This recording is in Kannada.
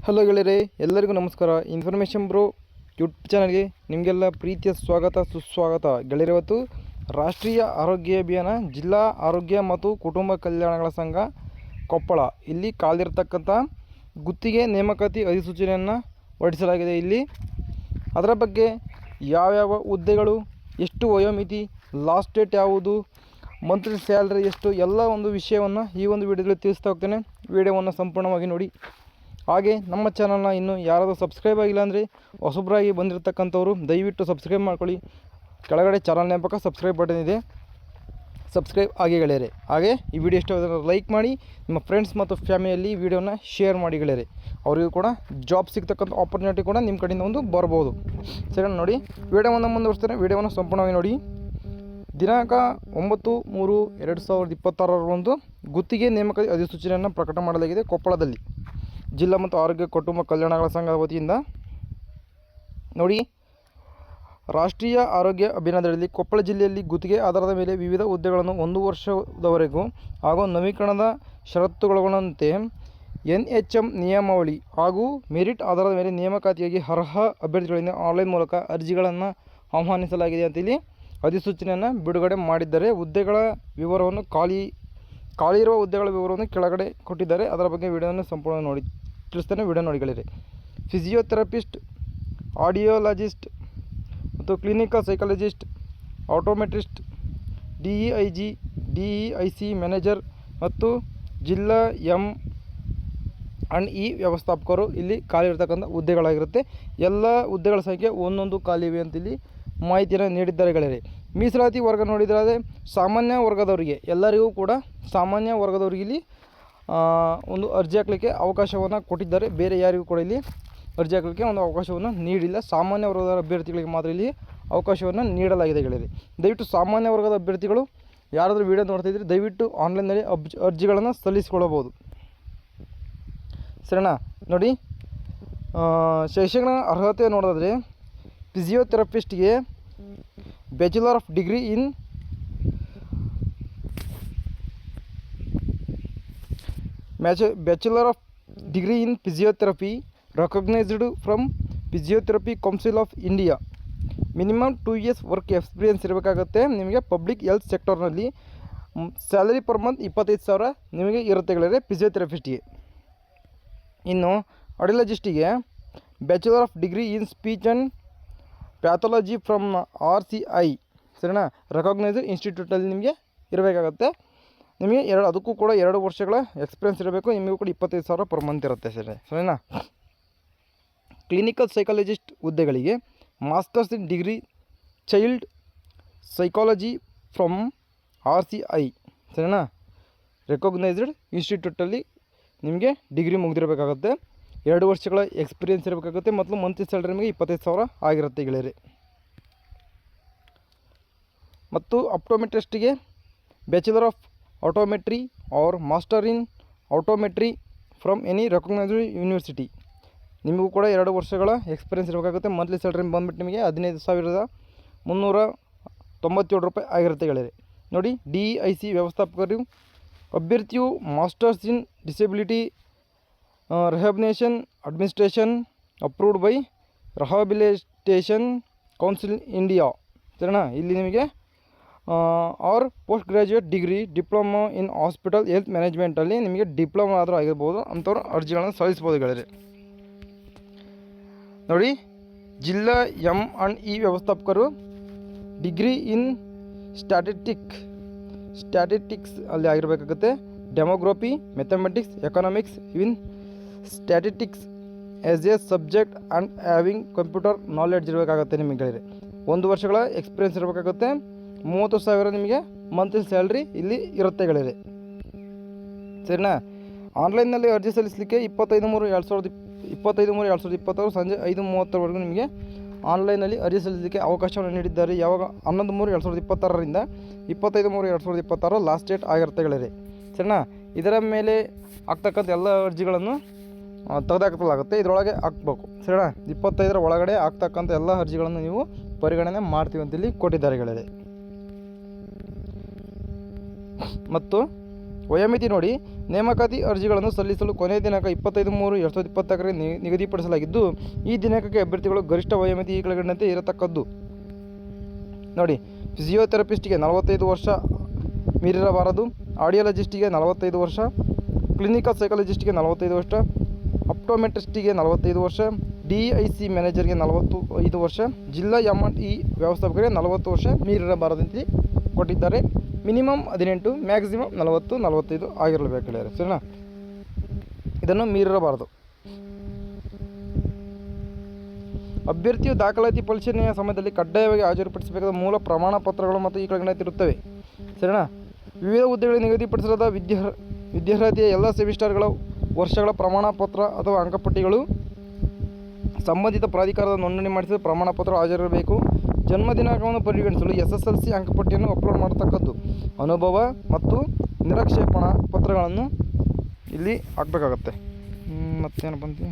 ಹಲೋ ಗೆಳೆಯರೇ, ಎಲ್ಲರಿಗೂ ನಮಸ್ಕಾರ. ಇನ್ಫಾರ್ಮೇಷನ್ ಬ್ರೋ ಯೂಟ್ಯೂಬ್ ಚಾನಲ್ಗೆ ನಿಮಗೆಲ್ಲ ಪ್ರೀತಿಯ ಸ್ವಾಗತ ಸುಸ್ವಾಗತ. ಗೆಳೆಯರೆ, ಇವತ್ತು ರಾಷ್ಟ್ರೀಯ ಆರೋಗ್ಯ ಅಭಿಯಾನ ಜಿಲ್ಲಾ ಆರೋಗ್ಯ ಮತ್ತು ಕುಟುಂಬ ಕಲ್ಯಾಣಗಳ ಸಂಘ ಕೊಪ್ಪಳ ಇಲ್ಲಿ ಕಾಲಿರ್ತಕ್ಕಂಥ ಗುತ್ತಿಗೆ ನೇಮಕಾತಿ ಅಧಿಸೂಚನೆಯನ್ನು ಹೊರಡಿಸಲಾಗಿದೆ. ಇಲ್ಲಿ ಅದರ ಬಗ್ಗೆ ಯಾವ್ಯಾವ ಹುದ್ದೆಗಳು, ಎಷ್ಟು ವಯೋಮಿತಿ, ಲಾಸ್ಟ್ ಡೇಟ್ ಯಾವುದು, ಮಂತ್ಲಿ ಸ್ಯಾಲ್ರಿ ಎಷ್ಟು, ಎಲ್ಲ ಒಂದು ವಿಷಯವನ್ನು ಈ ಒಂದು ವಿಡಿಯೋದಲ್ಲಿ ತಿಳಿಸ್ತಾ ಹೋಗ್ತೇನೆ. ವಿಡಿಯೋವನ್ನು ಸಂಪೂರ್ಣವಾಗಿ ನೋಡಿ. ಹಾಗೆ ನಮ್ಮ ಚಾನಲ್ನ ಇನ್ನೂ ಯಾರಾದರೂ ಸಬ್ಸ್ಕ್ರೈಬ್ ಆಗಿಲ್ಲ ಅಂದರೆ ಹೊಸಬ್ರಾಗಿ ಬಂದಿರತಕ್ಕಂಥವ್ರು ದಯವಿಟ್ಟು ಸಬ್ಸ್ಕ್ರೈಬ್ ಮಾಡ್ಕೊಳ್ಳಿ. ಕೆಳಗಡೆ ಚಾನಲ್ ನೇಮಕ ಸಬ್ಸ್ಕ್ರೈಬ್ ಬಟನ್ ಇದೆ, ಸಬ್ಸ್ಕ್ರೈಬ್ ಆಗಿ ಗೆಳೆಯರೆ. ಹಾಗೆ ಈ ವಿಡಿಯೋ ಇಷ್ಟ ಲೈಕ್ ಮಾಡಿ, ನಿಮ್ಮ ಫ್ರೆಂಡ್ಸ್ ಮತ್ತು ಫ್ಯಾಮಿಲಿಯಲ್ಲಿ ಈ ವಿಡಿಯೋನ ಶೇರ್ ಮಾಡಿ ಗೆಳೆಯರೆ. ಅವರಿಗೂ ಕೂಡ ಜಾಬ್ ಸಿಗ್ತಕ್ಕಂಥ ಆಪರ್ಚುನಿಟಿ ಕೂಡ ನಿಮ್ಮ ಕಡೆಯಿಂದ ಒಂದು ಬರ್ಬೋದು. ಸರಿ, ನೋಡಿ ವಿಡಿಯೋವನ್ನು ಮುಂದುವರಿಸ್ತಾರೆ. ವಿಡಿಯೋವನ್ನು ಸಂಪೂರ್ಣವಾಗಿ ನೋಡಿ. ದಿನಾಂಕ 9/3/2026 ಗುತ್ತಿಗೆ ನೇಮಕಾತಿ ಅಧಿಸೂಚನೆಯನ್ನು ಪ್ರಕಟ ಮಾಡಲಾಗಿದೆ. ಕೊಪ್ಪಳದಲ್ಲಿ ಜಿಲ್ಲಾ ಮತ್ತು ಆರೋಗ್ಯ ಕುಟುಂಬ ಕಲ್ಯಾಣಗಳ ಸಂಘದ ವತಿಯಿಂದ ನೋಡಿ, ರಾಷ್ಟ್ರೀಯ ಆರೋಗ್ಯ ಅಭಿಯಾನದಲ್ಲಿ ಕೊಪ್ಪಳ ಜಿಲ್ಲೆಯಲ್ಲಿ ಗುತ್ತಿಗೆ ಆಧಾರದ ಮೇಲೆ ವಿವಿಧ ಹುದ್ದೆಗಳನ್ನು 1 ವರ್ಷದವರೆಗೂ ಹಾಗೂ ನವೀಕರಣದ ಷರತ್ತುಗಳೊಳಗೊಂಡಂತೆ NHM ನಿಯಮಾವಳಿ ಹಾಗೂ ಮೆರಿಟ್ ಆಧಾರದ ಮೇಲೆ ನೇಮಕಾತಿಯಾಗಿ ಅರ್ಹ ಅಭ್ಯರ್ಥಿಗಳಿಂದ ಆನ್ಲೈನ್ ಮೂಲಕ ಅರ್ಜಿಗಳನ್ನು ಆಹ್ವಾನಿಸಲಾಗಿದೆ ಅಂತ ಇಲ್ಲಿ ಅಧಿಸೂಚನೆಯನ್ನು ಬಿಡುಗಡೆ ಮಾಡಿದ್ದಾರೆ. ಹುದ್ದೆಗಳ ವಿವರವನ್ನು ಖಾಲಿ ಇರುವ ಹುದ್ದೆಗಳ ವಿವರವನ್ನು ಕೆಳಗಡೆ ಕೊಟ್ಟಿದ್ದಾರೆ. ಅದರ ಬಗ್ಗೆ ವಿಡಿಯೋವನ್ನು ಸಂಪೂರ್ಣ ನೋಡಿ ತಿಳಿಸ್ತೇನೆ. ವಿಡಿಯೋ ನೋಡಿಗಳಿರಿ. ಫಿಸಿಯೋಥೆರಪಿಸ್ಟ್, ಆಡಿಯೋಲಾಜಿಸ್ಟ್ ಮತ್ತು ಕ್ಲಿನಿಕಲ್ ಸೈಕಾಲಜಿಸ್ಟ್, ಆಟೋಮೆಟ್ರಿಸ್ಟ್, DEIC ಮ್ಯಾನೇಜರ್ ಮತ್ತು ಜಿಲ್ಲಾ M&E ವ್ಯವಸ್ಥಾಪಕರು ಇಲ್ಲಿ ಖಾಲಿ ಇರತಕ್ಕಂಥ ಹುದ್ದೆಗಳಾಗಿರುತ್ತೆ. ಎಲ್ಲ ಹುದ್ದೆಗಳ ಸಂಖ್ಯೆ ಒಂದೊಂದು ಖಾಲಿ ಇವೆ ಅಂತ ಇಲ್ಲಿ ಮಾಹಿತಿಯನ್ನು ನೀಡಿದ್ದಾರೆ ಗೆಳೆಯರೆ. ಮೀಸಲಾತಿ ವರ್ಗ ನೋಡಿದರೆ ಸಾಮಾನ್ಯ ವರ್ಗದವರಿಗೆ, ಎಲ್ಲರಿಗೂ ಕೂಡ ಸಾಮಾನ್ಯ ವರ್ಗದವರಿಗೆ ಇಲ್ಲಿ ಒಂದು ಅರ್ಜಿ ಹಾಕಲಿಕ್ಕೆ ಅವಕಾಶವನ್ನು ಕೊಟ್ಟಿದ್ದಾರೆ. ಬೇರೆ ಯಾರಿಗೂ ಕೂಡ ಇಲ್ಲಿ ಅರ್ಜಿ ಹಾಕಲಿಕ್ಕೆ ಒಂದು ಅವಕಾಶವನ್ನು ನೀಡಿಲ್ಲ. ಸಾಮಾನ್ಯ ವರ್ಗದ ಅಭ್ಯರ್ಥಿಗಳಿಗೆ ಮಾತ್ರ ಇಲ್ಲಿ ಅವಕಾಶವನ್ನು ನೀಡಲಾಗಿದೆ ಗೆಳೆಯರೆ. ದಯವಿಟ್ಟು ಸಾಮಾನ್ಯ ವರ್ಗದ ಅಭ್ಯರ್ಥಿಗಳು ಯಾರಾದರೂ ವಿಡಿಯೋ ನೋಡ್ತಾಯಿದ್ರೆ ದಯವಿಟ್ಟು ಆನ್ಲೈನ್ನಲ್ಲಿ ಅರ್ಜಿಗಳನ್ನು ಸಲ್ಲಿಸಿಕೊಳ್ಳಬಹುದು. ಸರಿನಾ? ನೋಡಿ, ಶೈಕ್ಷಣಿಕ ಅರ್ಹತೆ ನೋಡಿದ್ರೆ ಫಿಸಿಯೋಥೆರಪಿಸ್ಟ್ಗೆ bachelor of degree in physiotherapy recognised from physiotherapy council of India. Minimum 2 years work experience ಇರಬೇಕಾಗುತ್ತೆ ನಿಮಗೆ. ಪಬ್ಲಿಕ್ ಹೆಲ್ತ್ ಸೆಕ್ಟರ್ನಲ್ಲಿ ಸ್ಯಾಲರಿ ಪರ್ ಮಂತ್ 25,000 ನಿಮಗೆ ಇರುತ್ತೆ ಗೆಳೆಯರೆ ಫಿಸಿಯೋಥೆರಪಿಸ್ಟ್ಗೆ. ಇನ್ನು ಆಡಿಯೋಲಜಿಸ್ಟಿಗೆ bachelor of degree in speech and pathology from RCI, ಸರಿನಾ, ರೆಕಗ್ನೈಸ್ಡ್ ಇನ್ಸ್ಟಿಟ್ಯೂಟಲ್ಲಿ ನಿಮಗೆ ಇರಬೇಕಾಗತ್ತೆ. ನಿಮಗೆ ಅದಕ್ಕೂ ಕೂಡ 2 ವರ್ಷಗಳ ಎಕ್ಸ್ಪೀರಿಯೆನ್ಸ್ ಇರಬೇಕು. ನಿಮಗೂ ಕೂಡ 25,000 ಪರ್ ಮಂತ್ ಇರುತ್ತೆ. ಸರಿನಾ? ಕ್ಲಿನಿಕಲ್ ಸೈಕಾಲಜಿಸ್ಟ್ ಹುದ್ದೆಗಳಿಗೆ masters in degree child psychology from RCI, ಸರಿನಾ, ರೆಕಗ್ನೈಸ್ಡ್ ಇನ್ಸ್ಟಿಟ್ಯೂಟಲ್ಲಿ ನಿಮಗೆ ಡಿಗ್ರಿ ಮುಗಿದಿರಬೇಕಾಗುತ್ತೆ. 2 ವರ್ಷಗಳ ಎಕ್ಸ್ಪೀರಿಯೆನ್ಸ್ ಇರಬೇಕಾಗುತ್ತೆ ಮತ್ತು ಮಂತ್ಲಿ ಸ್ಯಾಲರಿ ನಿಮಗೆ 25,000 ಆಗಿರುತ್ತೆ ಗೆಳೆಯರೆ. ಮತ್ತು ಆಪ್ಟೋಮೆಟ್ರಿಸ್ಟಿಗೆ bachelor of optometry or master in optometry from any recognised university. ನಿಮಗೂ ಕೂಡ 2 ವರ್ಷಗಳ ಎಕ್ಸ್ಪೀರಿಯೆನ್ಸ್ ಇರಬೇಕಾಗುತ್ತೆ. ಮಂತ್ಲಿ ಸ್ಯಾಲರಿ ಬಂದುಬಿಟ್ಟು ನಿಮಗೆ 15,397 ರೂಪಾಯಿ ಆಗಿರುತ್ತೆ ಗೆಳೆಯರೆ. ನೋಡಿ, DEIC ವ್ಯವಸ್ಥಾಪಕರು ಅಭ್ಯರ್ಥಿಯು masters in disability rehabilitation administration approved by rehabilitation council India, ಸರಿನಾ. ಇಲ್ಲಿ ನಿಮಗೆ or post graduate degree diploma in hospital health ಮ್ಯಾನೇಜ್ಮೆಂಟಲ್ಲಿ ನಿಮಗೆ ಡಿಪ್ಲೊಮಾ ಆದರೂ ಆಗಿರ್ಬೋದು. ಅಂಥವ್ರು ಅರ್ಜಿಗಳನ್ನು ಸಲ್ಲಿಸ್ಬೋದು ಗೆಳೆಯರೆ. ನೋಡಿ, ಜಿಲ್ಲಾ M&E ವ್ಯವಸ್ಥಾಪಕರು ಡಿಗ್ರಿ ಇನ್ ಸ್ಟ್ಯಾಟಿಸ್ಟಿಕ್ಸ್ ಅಲ್ಲಿ ಆಗಿರಬೇಕಾಗುತ್ತೆ. Demography, mathematics, economics, in statistics as a subject and having computer knowledge ಇರಬೇಕಾಗುತ್ತೆ ನಿಮಗೆ ಗೆಳೆಯರೆ. 1 ವರ್ಷಗಳ ಎಕ್ಸ್ಪೀರಿಯೆನ್ಸ್ ಇರಬೇಕಾಗುತ್ತೆ. 30,000 ನಿಮಗೆ ಮಂತ್ಲಿ ಸ್ಯಾಲ್ರಿ ಇಲ್ಲಿ ಇರುತ್ತೆ ಗೆಳೆಯರೆ. ಸರಿನಾ? ಆನ್ಲೈನ್ನಲ್ಲಿ ಅರ್ಜಿ ಸಲ್ಲಿಸಲಿಕ್ಕೆ 25/3/2026 ಸಂಜೆ 5:30 ನಿಮಗೆ ಆನ್ಲೈನಲ್ಲಿ ಅರ್ಜಿ ಸಲ್ಲಿಸಲಿಕ್ಕೆ ಅವಕಾಶವನ್ನು ನೀಡಿದ್ದಾರೆ. ಯಾವಾಗ 11/3/2026ರಿಂದ 25/3/2026 ಲಾಸ್ಟ್ ಡೇಟ್ ಆಗಿರುತ್ತೆ ಗೆಳೆಯರೆ. ಸರಿನಾ? ಇದರ ಮೇಲೆ ಆಗ್ತಕ್ಕಂಥ ಎಲ್ಲ ಅರ್ಜಿಗಳನ್ನು ತೆಗೆದುಹಾಕಲಾಗುತ್ತೆ. ಇದರೊಳಗೆ ಹಾಕ್ಬೇಕು. ಸರಿನಾ? 25ರ ಒಳಗಡೆ ಆಗ್ತಕ್ಕಂಥ ಎಲ್ಲ ಅರ್ಜಿಗಳನ್ನು ನೀವು ಪರಿಗಣನೆ ಮಾಡ್ತೀವಿ ಅಂತೇಳಿ ಕೊಟ್ಟಿದ್ದಾರೆ ಗೆಳೆಯರೆ. ಮತ್ತು ವಯೋಮಿತಿ ನೋಡಿ, ನೇಮಕಾತಿ ಅರ್ಜಿಗಳನ್ನು ಸಲ್ಲಿಸಲು ಕೊನೆಯ ದಿನಾಂಕ 25/3/2024 ನಿಗದಿಪಡಿಸಲಾಗಿದ್ದು, ಈ ದಿನಾಂಕಕ್ಕೆ ಅಭ್ಯರ್ಥಿಗಳು ಗರಿಷ್ಠ ವಯೋಮಿತಿ ಈ ಕೆಳಗಂಡಂತೆ ಇರತಕ್ಕದ್ದು. ನೋಡಿ, ಫಿಸಿಯೋಥೆರಪಿಸ್ಟ್ಗೆ 45 ವರ್ಷ ಮೀರಿರಬಾರದು, ಆಡಿಯಾಲಜಿಸ್ಟಿಗೆ 45 ವರ್ಷ, ಕ್ಲಿನಿಕಲ್ ಸೈಕಾಲಜಿಸ್ಟ್ಗೆ 45 ವರ್ಷ, ಅಪ್ಟೋಮೆಟ್ರಿಸ್ಟಿಗೆ 45 ವರ್ಷ, DIC ಮ್ಯಾನೇಜರ್ಗೆ 45 ವರ್ಷ, ಜಿಲ್ಲಾ M&E ವ್ಯವಸ್ಥಾಪಕರಿಗೆ 40 ವರ್ಷ ಮೀರಿರಬಾರದಂತೆ ಕೊಟ್ಟಿದ್ದಾರೆ. ಮಿನಿಮಮ್ 18, ಮ್ಯಾಕ್ಸಿಮಮ್ 40-45 ಆಗಿರಬೇಕು ಗೆಳೆಯರೆ, ಸರಿನಾ? ಇದನ್ನು ಮೀರಿರಬಾರದು. ಅಭ್ಯರ್ಥಿಯು ದಾಖಲಾತಿ ಪರಿಶೀಲನೆಯ ಸಮಯದಲ್ಲಿ ಕಡ್ಡಾಯವಾಗಿ ಹಾಜರುಪಡಿಸಬೇಕಾದ ಮೂಲ ಪ್ರಮಾಣ ಪತ್ರಗಳು ಮತ್ತು ಈ ಕೆಳಗಂಡಂತೆ ಇರುತ್ತವೆ, ಸರಿನಾ? ವಿವಿಧ ಹುದ್ದೆಗಳಿಗೆ ನಿಗದಿಪಡಿಸಲಾದ ವಿದ್ಯಾರ್ಹತೆಯ ಎಲ್ಲ ಸೆಮಿಸ್ಟರ್ಗಳ ವರ್ಷಗಳ ಪ್ರಮಾಣ ಪತ್ರ ಅಥವಾ ಅಂಕಪಟ್ಟಿಗಳು, ಸಂಬಂಧಿತ ಪ್ರಾಧಿಕಾರದ ನೋಂದಣಿ ಮಾಡಿಸಿದ ಪ್ರಮಾಣ ಪತ್ರ ಹಾಜರಿರಬೇಕು. ಜನ್ಮ ದಿನಾಂಕವನ್ನು ಪರಿಗಣಿಸಲು SSLC ಅಂಕಪಟ್ಟಿಯನ್ನು ಅಪ್ಲೋಡ್ ಮಾಡತಕ್ಕದ್ದು. ಅನುಭವ ಮತ್ತು ನಿರಕ್ಷೇಪಣಾ ಪತ್ರಗಳನ್ನು ಇಲ್ಲಿ ಹಾಕಬೇಕಾಗತ್ತೆ. ಮತ್ತೇನಪ್ಪ ಅಂತೀವಿ